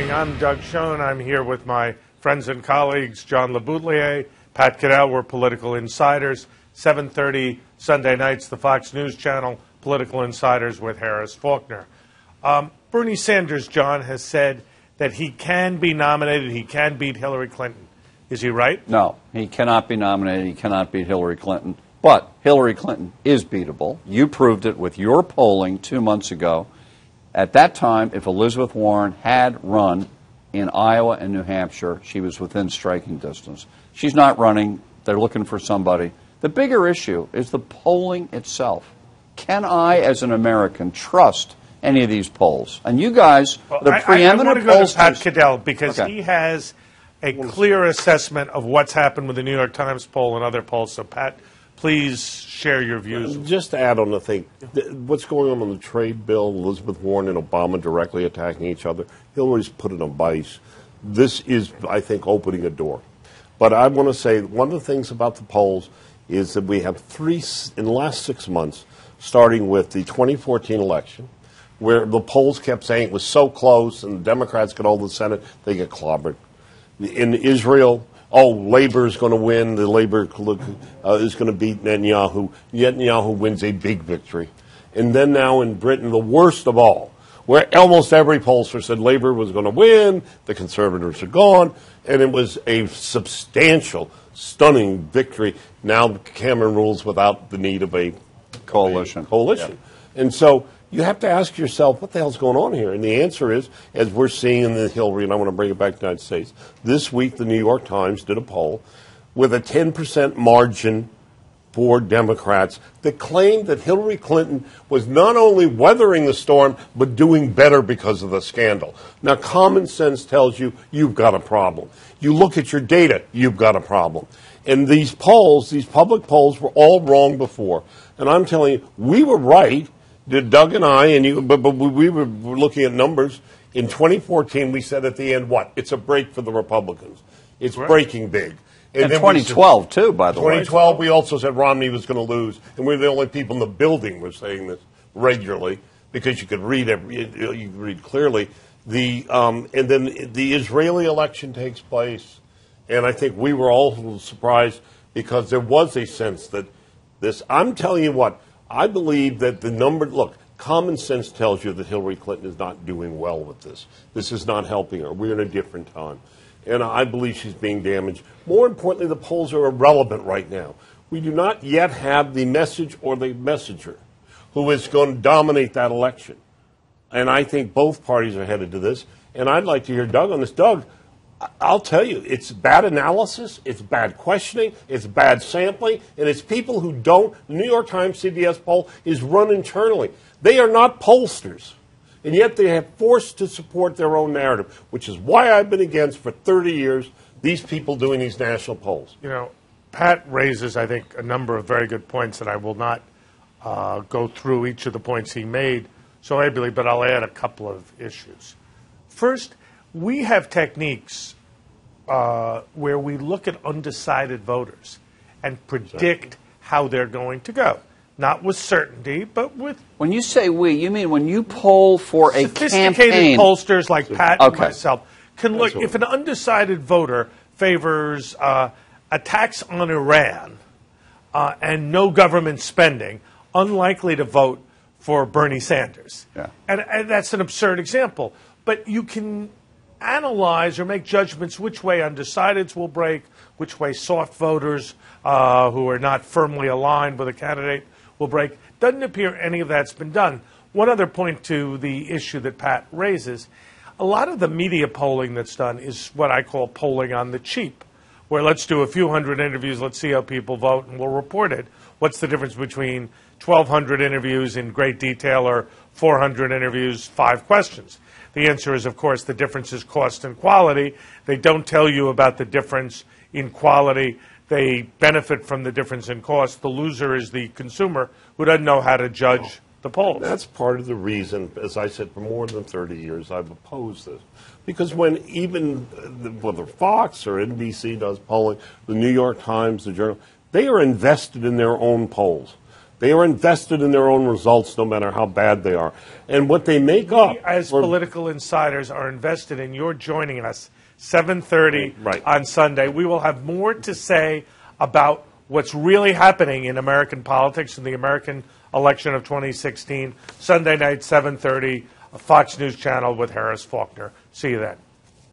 morning. I'm Doug Schoen. I'm here with my friends and colleagues, John LeBoutelier, Pat Caddell. We're political insiders. 7:30 Sunday nights, the Fox News Channel, Political Insiders with Harris Faulkner. Bernie Sanders, John, has said that he can be nominated. He can beat Hillary Clinton. Is he right? No, he cannot be nominated. He cannot beat Hillary Clinton. But Hillary Clinton is beatable. You proved it with your polling 2 months ago. At that time, if Elizabeth Warren had run in Iowa and New Hampshire, she was within striking distance. She's not running. They're looking for somebody. The bigger issue is the polling itself. Can I, as an American, trust any of these polls? And you guys, the preeminent I want to go to Pat pollsters, Caddell because Okay. he has a clear assessment of what's happened with the New York Times poll and other polls. So, Pat, please share your views. Just to add on the thing, what's going on the trade bill, Elizabeth Warren and Obama directly attacking each other, Hillary's put in a vice. This is, I think, opening a door. But I want to say one of the things about the polls is that we have three, in the last 6 months, starting with the 2014 election, where the polls kept saying it was so close and the Democrats got hold of the Senate, they get clobbered. In Israel, Labor is going to win. The Labor is going to beat Netanyahu. Netanyahu wins a big victory. And then now in Britain, the worst of all, where almost every pollster said Labor was going to win, the Conservatives are gone, and it was a substantial, stunning victory. Now Cameron rules without the need of a coalition. Yeah. And so you have to ask yourself, what the hell's going on here? And the answer is, as we're seeing in the Hillary, and I want to bring it back to the United States, this week the New York Times did a poll with a 10% margin for Democrats that claimed that Hillary Clinton was not only weathering the storm, but doing better because of the scandal. Now, common sense tells you you've got a problem. You look at your data, you've got a problem. And these polls, these public polls, were all wrong before. And I'm telling you, we were right. Doug and I, and you, but we were looking at numbers. In 2014, we said at the end, what? It's a break for the Republicans. It's breaking big. And 2012, too, by the way. 2012, we also said Romney was going to lose, and we're the only people in the building who were saying this regularly because you could read you could read clearly. And then the Israeli election takes place, and I think we were all surprised because there was a sense that this. I'm telling you what. I believe that the number, look, common sense tells you that Hillary Clinton is not doing well with this. This is not helping her. We're in a different time. And I believe she's being damaged. More importantly, the polls are irrelevant right now. We do not yet have the message or the messenger who is going to dominate that election. And I think both parties are headed to this. And I'd like to hear Doug on this. Doug, I'll tell you, it's bad analysis, it's bad questioning, it's bad sampling, and it's people who don't. The New York Times CBS poll is run internally. They are not pollsters, and yet they have forced to support their own narrative, which is why I've been against for 30 years these people doing these national polls. You know, Pat raises, I think, a number of very good points, and I will not go through each of the points he made so ably, but I'll add a couple of issues. First, we have techniques where we look at undecided voters and predict how they're going to go. Not with certainty, but with... When you say we, you mean when you poll for a sophisticated campaign. Pollsters like Pat and myself can look. Absolutely. If an undecided voter favors attacks on Iran and no government spending, unlikely to vote for Bernie Sanders. Yeah. And that's an absurd example. But you can analyze or make judgments which way undecideds will break, which way soft voters who are not firmly aligned with a candidate will break. Doesn't appear any of that's been done. One other point to the issue that Pat raises, a lot of the media polling that's done is what I call polling on the cheap, where let's do a few hundred interviews, let's see how people vote, and we'll report it. What's the difference between 1,200 interviews in great detail or 400 interviews, 5 questions? The answer is, of course, the difference is cost and quality. They don't tell you about the difference in quality. They benefit from the difference in cost. The loser is the consumer who doesn't know how to judge the polls. That's part of the reason, as I said, for more than 30 years, I've opposed this. Because when even whether Fox or NBC does polling, the New York Times, the Journal, they are invested in their own polls. They are invested in their own results, no matter how bad they are. And what they make up, as political insiders, are invested in your joining us 7:30 on Sunday. We will have more to say about what's really happening in American politics in the American election of 2016. Sunday night, 7:30, Fox News Channel with Harris Faulkner. See you then.